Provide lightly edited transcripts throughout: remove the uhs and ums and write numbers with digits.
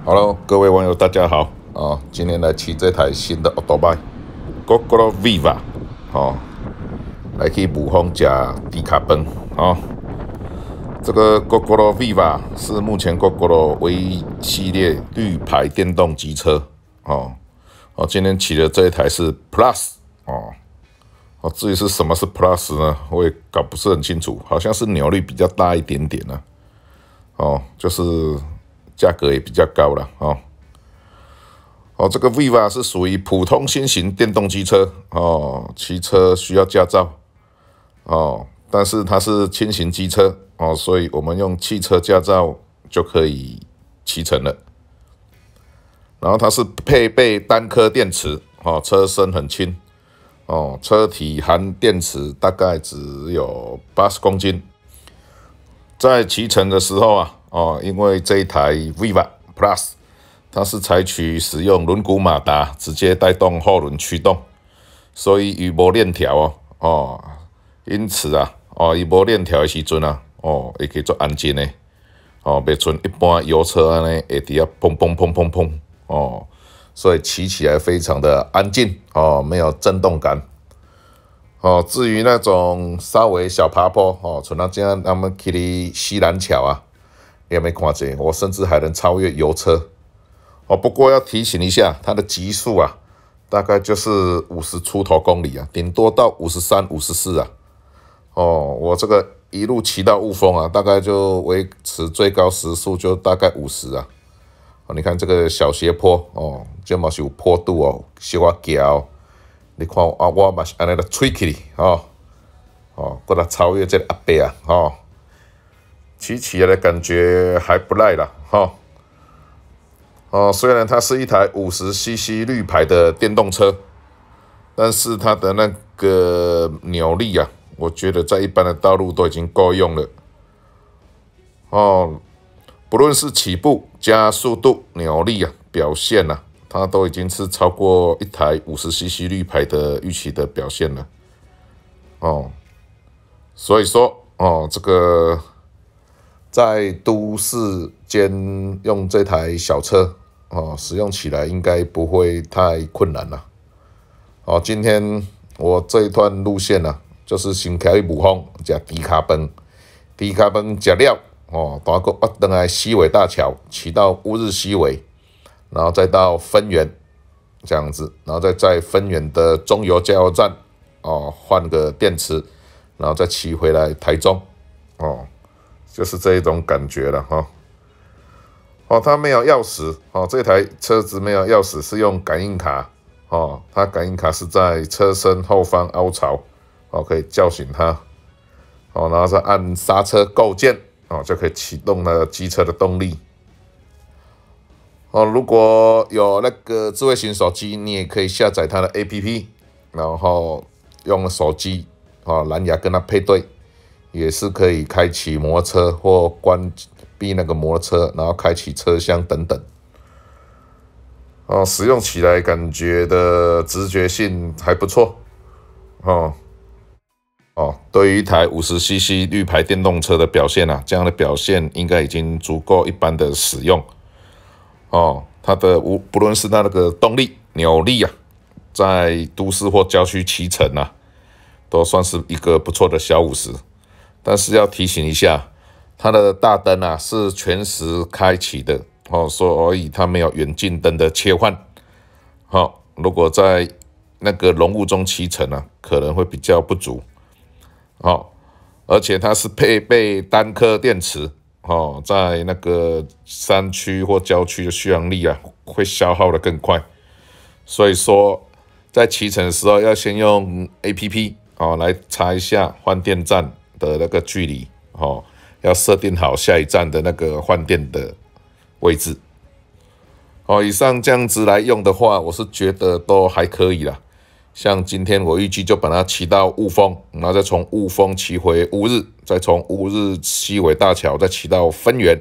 Hello，各位网友，大家好今天来骑这台新的 Autobike，GoGo Viva 来去武丰吃低卡饭这个 GoGo Viva 是目前 GoGo 唯一系列绿牌电动机车今天骑的这一台是 Plus 至于是什么是 Plus 呢，我也搞不是很清楚，好像是扭力比较大一点点就是价格也比较高了这个 Viva 是属于普通新型电动机车骑车需要驾照但是它是轻型机车所以我们用汽车驾照就可以骑乘了。然后它是配备单颗电池车身很轻车体含电池大概只有80公斤。在骑乘的时候因为这一台 Viva Plus 它是采取使用轮毂马达直接带动后轮驱动，所以伊无链条因此伊无链条的时阵会叫做安静的袂像一般油车安尼会伫遐砰砰砰砰砰所以骑起来非常的安静没有震动感至于那种稍微小爬坡像这样他们去西兰桥你有没有看见？我甚至还能超越油车不过要提醒一下，它的极速大概就是50出头公里顶多到53、54我这个一路骑到雾峰大概就维持最高时速就大概50你看这个小斜坡这嘛是有坡度小可行你看我嘛是安尼来吹起过来超越这个阿伯骑起来的感觉还不赖啦虽然它是一台50cc 绿牌的电动车，但是它的那个扭力我觉得在一般的道路都已经够用了不论是起步、加速度、扭力表现它都已经是超过一台50cc 绿牌的预期的表现了所以说这个在都市间用这台小车使用起来应该不会太困难了今天我这一段路线就是先开去武丰吃猪脚饭，猪脚饭吃了大概回来西尾大桥，骑到乌日西尾，然后再到分园这样子，然后再在分园的中油加油站换个电池，然后再骑回来台中就是这一种感觉了它没有钥匙这台车子没有钥匙，是用感应卡它感应卡是在车身后方凹槽可以叫醒它然后再按刹车构件就可以启动了机车的动力如果有那个智慧型手机，你也可以下载它的 APP， 然后用手机蓝牙跟它配对，也是可以开启摩托车或关闭那个摩托车，然后开启车厢等等使用起来感觉的直觉性还不错对于一台50cc 绿牌电动车的表现这样的表现应该已经足够一般的使用它的不论是它那个动力、扭力在都市或郊区骑乘都算是一个不错的小50。但是要提醒一下，它的大灯是全时开启的所以它没有远近灯的切换如果在那个浓雾中骑乘可能会比较不足而且它是配备单颗电池在那个山区或郊区的续航力会消耗的更快，所以说在骑乘的时候要先用 APP 来查一下换电站的那个距离要设定好下一站的那个换电的位置以上这样子来用的话，我是觉得都还可以啦。像今天我预计就把它骑到雾峰，然后再从雾峰骑回乌日，再从乌日西尾大桥再骑到分园，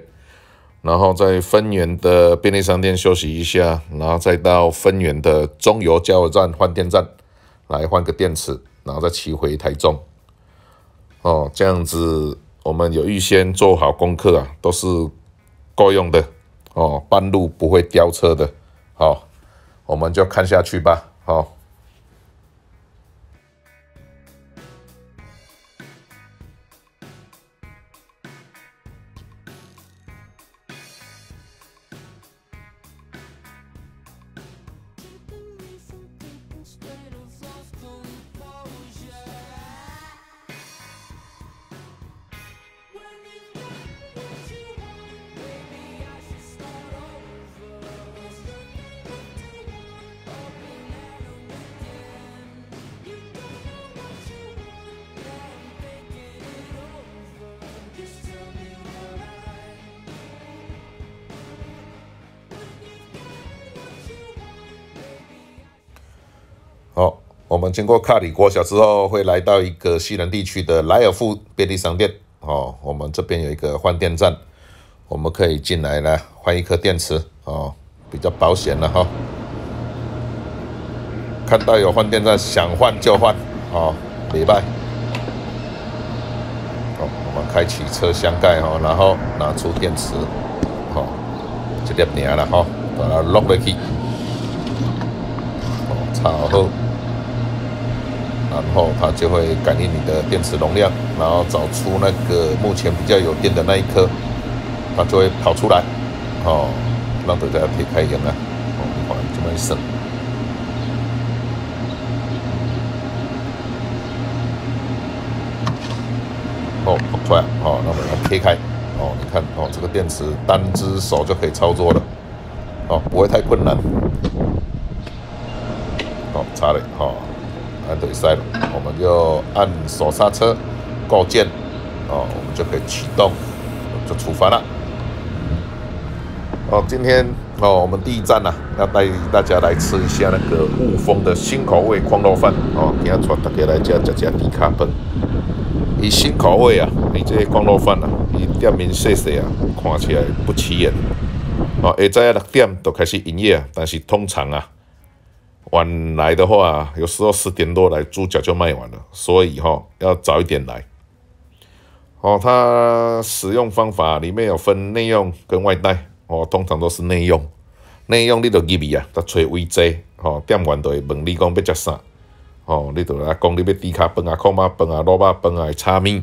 然后在分园的便利商店休息一下，然后再到分园的中油加油站换电站来换个电池，然后再骑回台中这样子我们有预先做好功课都是够用的哦，半路不会飙车的。好，我们就看下去吧。好。好，我们经过卡里国小之后，会来到一个西南地区的莱尔富便利商店。哦，我们这边有一个换电站，我们可以进来呢换一颗电池，哦，比较保险了哈。看到有换电站，想换就换，哦，礼拜。好，我们开启车厢盖哈，然后拿出电池，好，这粒尔了哈，把它落下去，哦，插好。然后它就会感应你的电池容量，然后找出那个目前比较有电的那一颗，它就会跑出来，哦，让大家可以开眼了，哦，你看这么一省，哦，跑出来，哦，那我们来切开，哦，你看，哦，这个电池单只手就可以操作了，哦，不会太困难，哦，插了，哦。按对塞了，我们就按手刹车，构件，哦，我们就可以启动，就出发了。哦，今天哦，我们第一站啊，要带大家来吃一下那个雾峰的新口味矿肉饭哦，今天带大家来吃低卡饭。伊新口味啊，伊这矿肉饭啊，伊店面细细啊，看起来不起眼。哦，下早6点就开始营业啊，但是通常啊。晚来的话，有时候10点多来，猪脚就卖完了，所以要早一点来。哦，它使用方法里面有分内用跟外带，哦，通常都是内用。内用你就入去啊，就找位坐，店员就会问你讲要吃啥，你就来讲你要猪脚饭啊、烤肉饭啊、萝卜饭啊、炒面，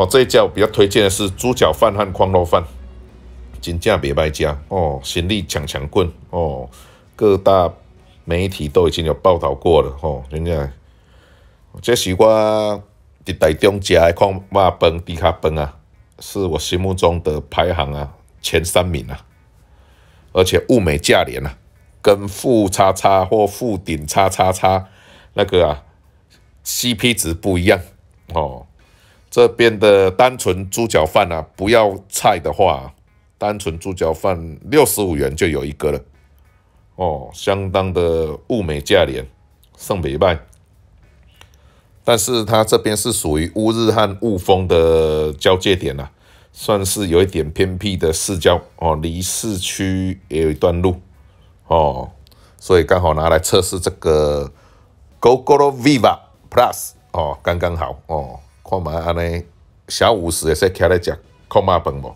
这一家我比较推荐的是猪脚饭和矿肉饭，真正袂歹食哦，生意强滚哦。各大媒体都已经有报道过了，真正，这是我在台中吃的矿肉饭、猪脚饭啊，是我心目中的排行啊前3名啊，而且物美价廉啊，跟富叉叉或富鼎叉叉叉那个啊 CP 值不一样哦。这边的单纯猪脚饭啊，不要菜的话，单纯猪脚饭65元就有一个了。哦，相当的物美价廉，算袂歹。但是它这边是属于乌日和雾峰的交界点啊，算是有一点偏僻的市郊哦，离市区也有一段路哦，所以刚好拿来测试这个 Gogoro Viva Plus 哦，刚刚好哦，看嘛安尼小50也是徛来食烤肉饭无，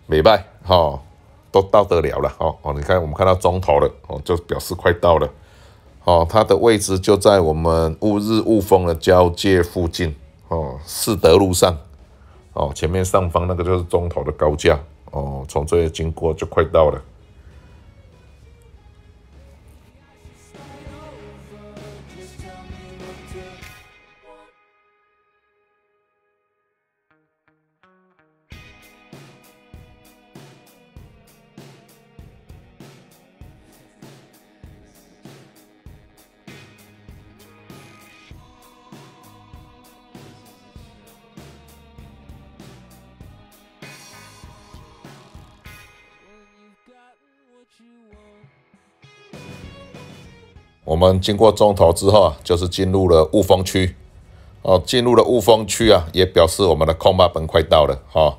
袂歹吼。都到得了了哦，你看我们看到中头了哦，就表示快到了哦。它的位置就在我们乌日雾峰的交界附近哦，士德路上哦，前面上方那个就是中头的高架哦，从这里经过就快到了。我们经过中头之后啊，就是进入了雾峰区哦。进入了雾峰区啊，也表示我们的空巴本快到了哈。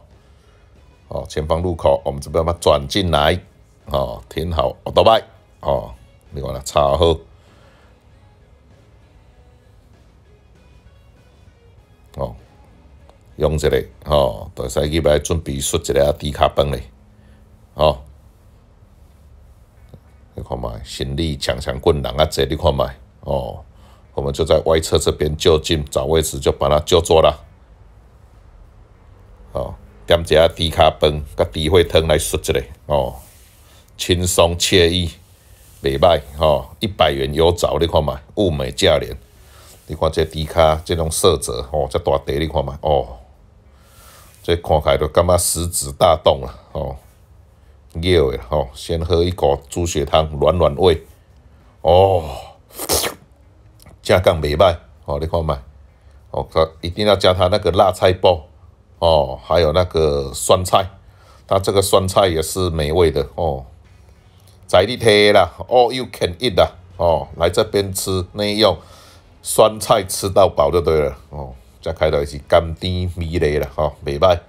哦，前方路口，我们这边把它转进来哦，停好奥多拜哦，你看了插好哦，用一个吼，就使去来准备xuất一个猪脚饭咧，吼。你看嘛，行李强棍人啊多，你看嘛，哦，我们就在外侧这边就近找位置就把它就坐了，哦，点一下猪脚饭甲猪血汤来xuất一个，哦，轻松惬意，袂歹，吼，100元有找，你看嘛，物美价廉。你看这猪脚这种色泽，哦，这大地，你看嘛，哦，这看起来就感觉食指大动了，哦。热的吼，先喝一口猪血汤，暖暖胃。哦，正港袂歹哦，你看嘛，哦，一定要加它那个辣菜包哦，还有那个酸菜，它这个酸菜也是美味的哦。在你贴啦，all you can eat 啦，哦，来这边吃内用酸菜吃到饱就对了哦。再开头是甘甜美味啦，哦，袂歹，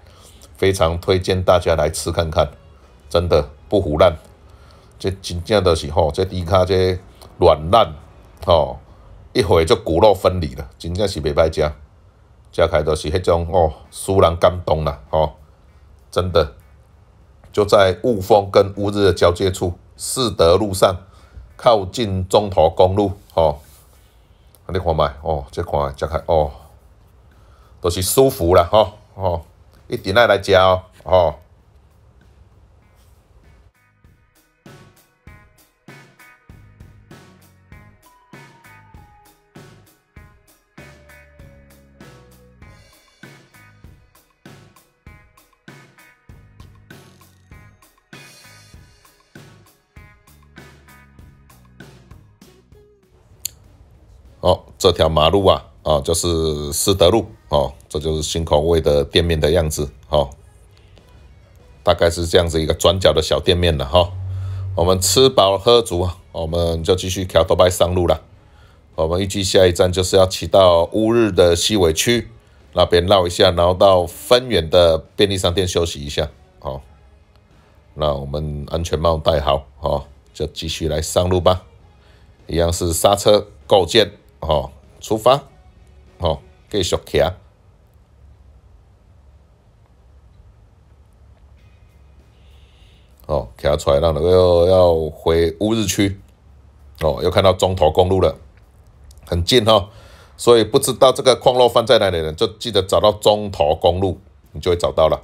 非常推荐大家来吃看看。真的不胡乱，这真正就是吼，这猪脚这软烂吼，一回就骨肉分离了，真正是袂歹食，食开就是迄种哦，使人感动啦吼，真的就在雾峰跟乌日的交界处，士德路上靠近中投公路吼，你看卖哦，这看食开哦，都是舒服啦吼哦，一定要来食哦吼。哦，这条马路啊，哦，就是士德路哦，这就是新口味的店面的样子哦，大概是这样子一个转角的小店面了哈、哦。我们吃饱喝足，我们就继续桥头拜上路了。我们预计下一站就是要骑到乌日的西尾区那边绕一下，然后到分园的便利商店休息一下。好、哦，那我们安全帽戴好，哦，就继续来上路吧。一样是刹车构件。哦，出发，哦，继续骑，哦，骑出来，然后又要回乌日区，哦，又看到中投公路了，很近哦，所以不知道这个矿肉饭在哪里呢，就记得找到中投公路，你就会找到了，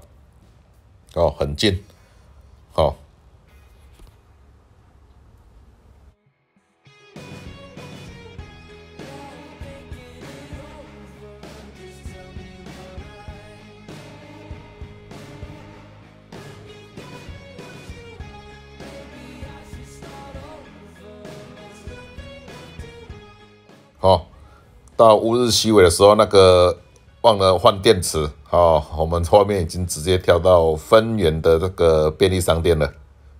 哦，很近，哦。哦，到乌日西尾的时候，那个忘了换电池，哦，我们后面已经直接跳到分园的这个便利商店了，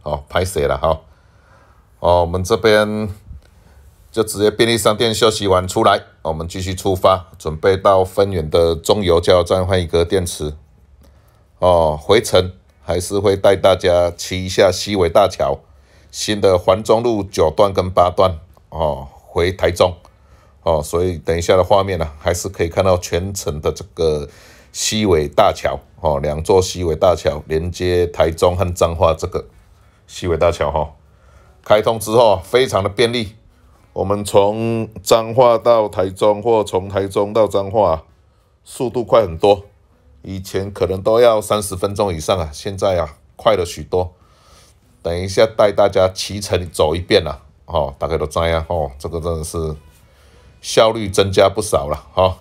哦，拍谁了哈？哦，我们这边就直接便利商店休息完出来，我们继续出发，准备到分园的中油加油站换一个电池。哦，回程还是会带大家骑一下西尾大桥，新的环中路9段跟8段，哦，回台中。哦，所以等一下的画面呢、还是可以看到全程的这个西尾大桥哦，2座西尾大桥连接台中和彰化。这个西尾大桥哈、开通之后非常的便利，我们从彰化到台中或从台中到彰化，速度快很多。以前可能都要30分钟以上啊，现在啊快了许多。等一下带大家骑乘走一遍啦，哦，大概都知啊，哦，这个真的是。效率增加不少了，哈。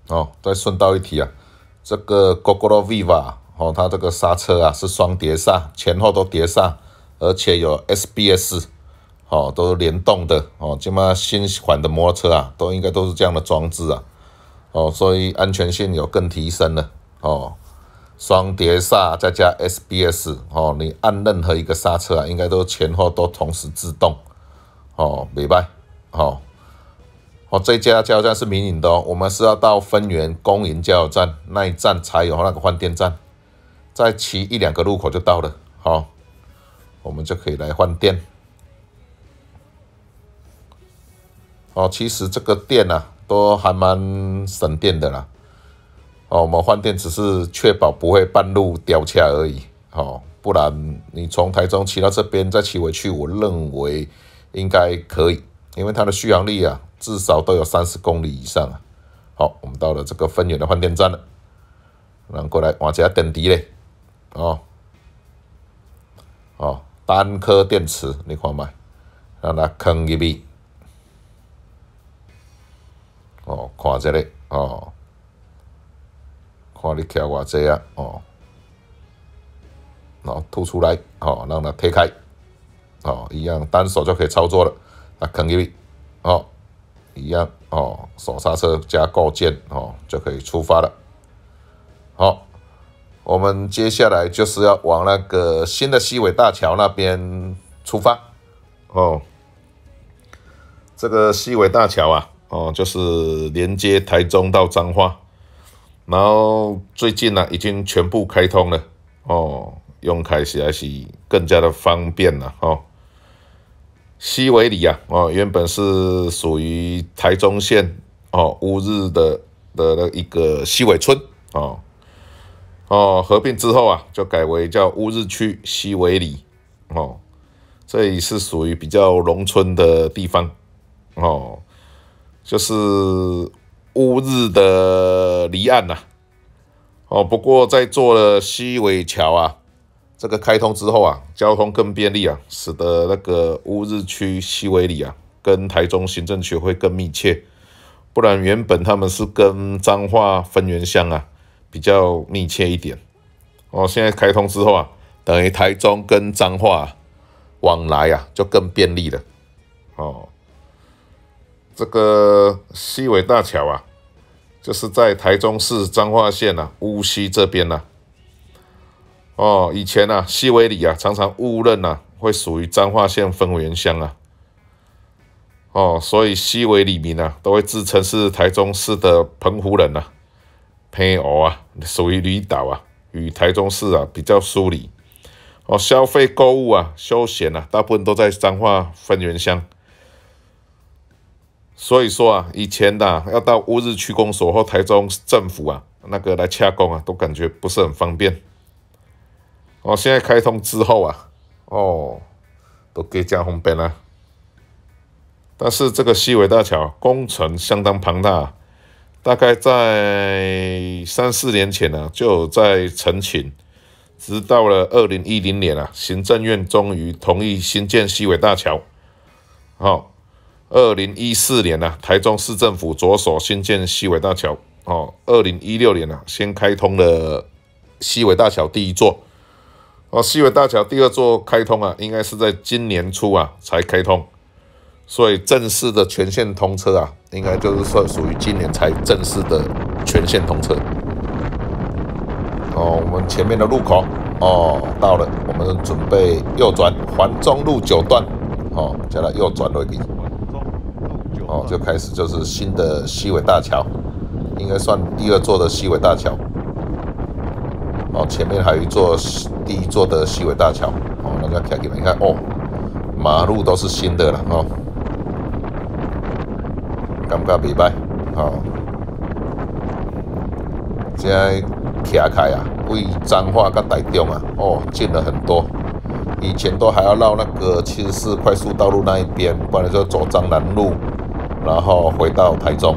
哦，再顺道一提啊，这个 Gogoro Viva 哦，它这个刹车啊是双碟刹，前后都碟刹，而且有 SBS， 哦，都是联动的哦。今嘛新款的摩托车啊，应该都是这样的装置啊，哦，所以安全性有更提升了哦。双碟刹再加 SBS， 哦，你按任何一个刹车啊，应该都前后都同时自动，哦，袂歹，哦。哦，这家加油站是民营的哦，我们是要到分园公营加油站那一站才有那个换电站，再骑1-2个路口就到了，好，我们就可以来换电。哦，其实这个电啊，都还蛮省电的啦。哦，我们换电只是确保不会半路掉下而已，哦，不然你从台中骑到这边再骑回去，我认为应该可以，因为它的续航力啊。至少都有30公里以上啊！好，我们到了这个分园的换电站了，然后过来换一下电池嘞，哦，哦，单颗电池，你看嘛，让它放入去，哦，看这个，哦，看你调偌济啊，哦，然后吐出来，哦，让它推开，哦，一样单手就可以操作了，啊，放入去，哦。一样哦，手刹车加构件哦，就可以出发了。好，我们接下来就是要往那个新的西尾大桥那边出发哦。这个西尾大桥啊，哦，就是连接台中到彰化，然后最近呢、已经全部开通了哦，用起实在是更加的方便了哦。西尾里啊，哦，原本是属于台中县哦乌日的一个西尾村哦，合并之后啊，就改为叫乌日区西尾里哦，这里是属于比较农村的地方哦，就是乌日的离岸呐、哦，不过在做了西尾桥啊。这个开通之后啊，交通更便利啊，使得那个乌日区西尾里啊，跟台中行政区会更密切。不然原本他们是跟彰化分园乡啊比较密切一点。哦，现在开通之后啊，等于台中跟彰化、往来啊就更便利了。哦，这个西尾大桥啊，就是在台中市彰化县啊乌溪这边啊。哦，以前啊，西尾里啊，常常误认啊，会属于彰化县分园乡啊。哦，所以西尾里民啊，都会自称是台中市的澎湖人啊，澎湖啊，属于离岛啊，与台中市啊比较疏离。哦，消费、购物啊、休闲啊，大部分都在彰化分园乡。所以说啊，以前的要到乌日区公所或台中政府啊，那个来洽公啊，都感觉不是很方便。哦，现在开通之后啊，哦，都更加方便啦。但是这个西尾大桥工程相当庞大，大概在3-4年前呢、就有在陈情，直到了2010年啊，行政院终于同意新建西尾大桥。好，2014年啊，台中市政府着手新建西尾大桥。哦，2016年啊，先开通了西尾大桥第一座。哦，西尾大桥第二座开通啊，应该是在今年初啊才开通，所以正式的全线通车啊，应该就是说属于今年才正式的全线通车。哦，我们前面的路口哦到了，我们准备右转环中路9段，哦，叫它右转而已。哦，就开始就是新的西尾大桥，应该算第二座的西尾大桥。哦，前面还有一座第一座的西尾大桥，哦，那个看你看哦，马路都是新的了哦，感觉袂歹哦。现在徛开啊，为彰化跟台中啊，哦，近了很多。以前都还要绕那个74快速道路那一边，不然就走彰南路，然后回到台中。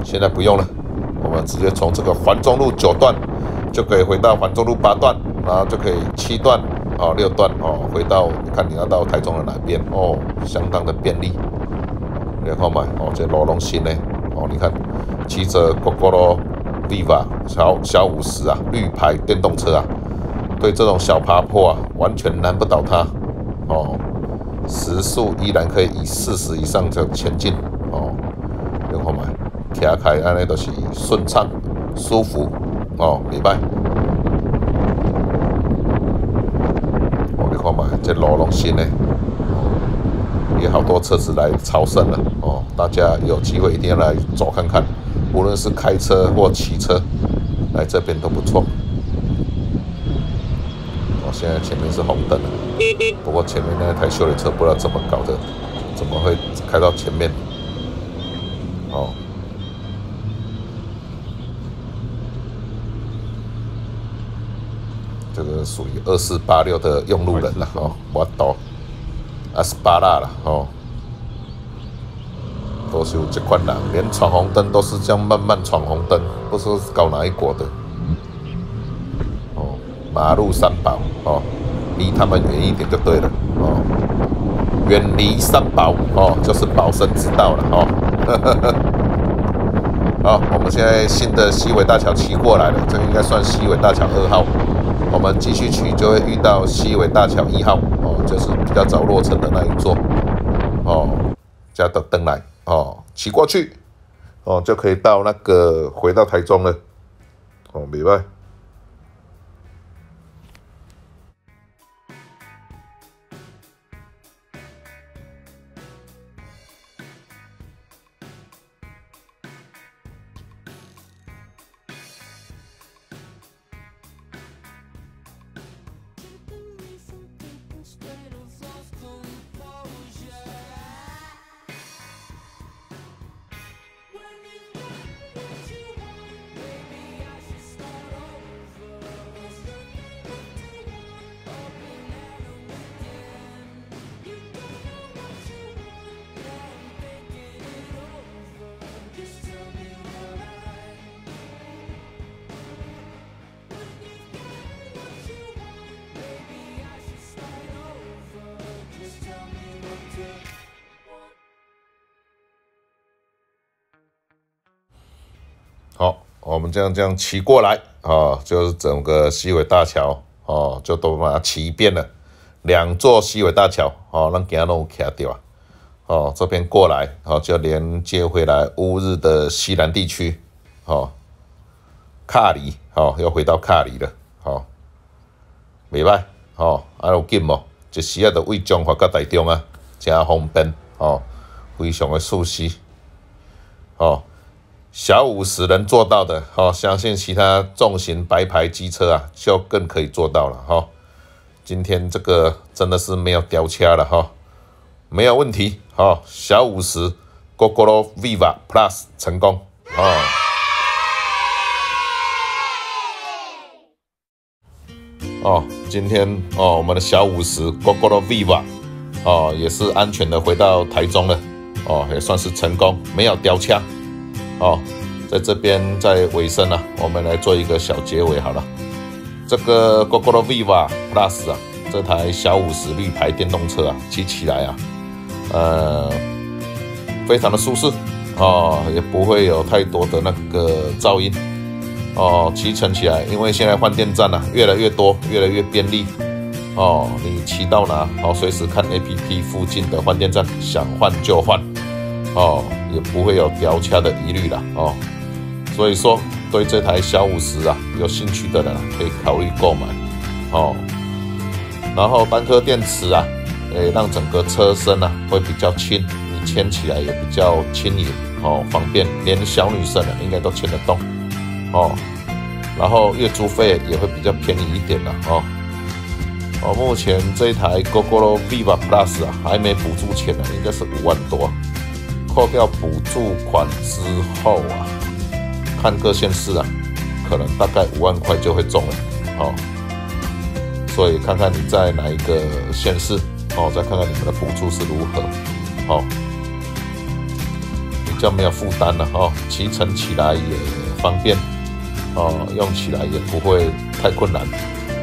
现在不用了，我们直接从这个环中路9段。就可以回到环中路8段，然后就可以7段、哦6段哦，回到你看你要到台中的哪边哦，相当的便利。你看嘛，哦这路拢新的哦，你看骑着 Gogoro Viva 小50啊，绿牌电动车啊，对这种小爬坡啊，完全难不倒它哦，时速依然可以以40以上的前进哦。你看嘛，骑开安尼都是顺畅、舒服哦，袂歹。哦，你看嘛，这路拢新的，也好多车子来朝圣了哦。大家有机会一定要来走看看，无论是开车或骑车，来这边都不错。哦，现在前面是红灯了，不过前面那台休旅车不知道怎么搞的，怎么会开到前面？哦，这个属于2486的用路人了哦，我懂。28啦哦，都是有这款人，连闯红灯都是这样慢慢闯红灯，不知道是搞哪一国的。哦，马路三宝哦，离他们远一点就对了哦，远离三宝哦，就是保生之道了哦。好，我们现在新的西尾大桥骑过来了，这个应该算西尾大桥2号。我们继续骑就会遇到西尾大桥1号哦，就是比较早落成的那一座哦，加的灯来哦，骑过去哦就可以到那个回到台中了哦，袂歹。好，我们这样骑过来哦，就是整个西尾大桥哦，就都把它骑一遍了。2座西尾大桥哦，咱今日拢有骑到啊。哦，这边过来哦，就连接回来乌日的西南地区哦，卡里哦，又回到卡里了哦，袂歹哦，有紧无？一时啊，就为中华到台中啊，真方便哦，非常的舒适哦。小50能做到的哦，相信其他重型白牌机车啊，就更可以做到了哈、哦。今天这个真的是没有掉车了哈、哦，没有问题哦。小50 Gogoro Viva Plus 成功哦。哦，今天哦，我们的小50 Gogoro Viva 哦，也是安全的回到台中了哦，也算是成功，没有掉车。哦，在这边在尾声啊，我们来做一个小结尾好了。这个 Gogoro Viva Plus 啊，这台小50绿牌电动车啊，骑起来啊，非常的舒适哦，也不会有太多的那个噪音哦。骑乘起来，因为现在换电站啊越来越多，越来越便利哦。你骑到哪，哦，随时看 APP 附近的换电站，想换就换。哦，也不会有掉车的疑虑啦哦，所以说对这台小50啊有兴趣的人可以考虑购买哦。然后单颗电池啊，让整个车身啊会比较轻，你牵起来也比较轻盈哦，方便，连小女生应该都牵得动哦。然后月租费也会比较便宜一点啦哦。哦，目前这一台 Gogoro Viva Plus 啊还没补助钱呢，应该是5万多。扣掉补助款之后啊，看各县市啊，可能大概5万块就会中了哦。所以看看你在哪一个县市哦，再看看你们的补助是如何哦，比较没有负担了哦，骑乘起来也方便哦，用起来也不会太困难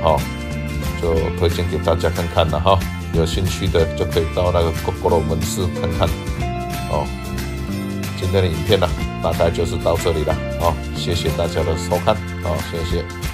哦，就推荐给大家看看了哈。有兴趣的就可以到那个 Gogoro 门市看看哦。今天的影片呢，大概就是到这里了哦，谢谢大家的收看，好，谢谢。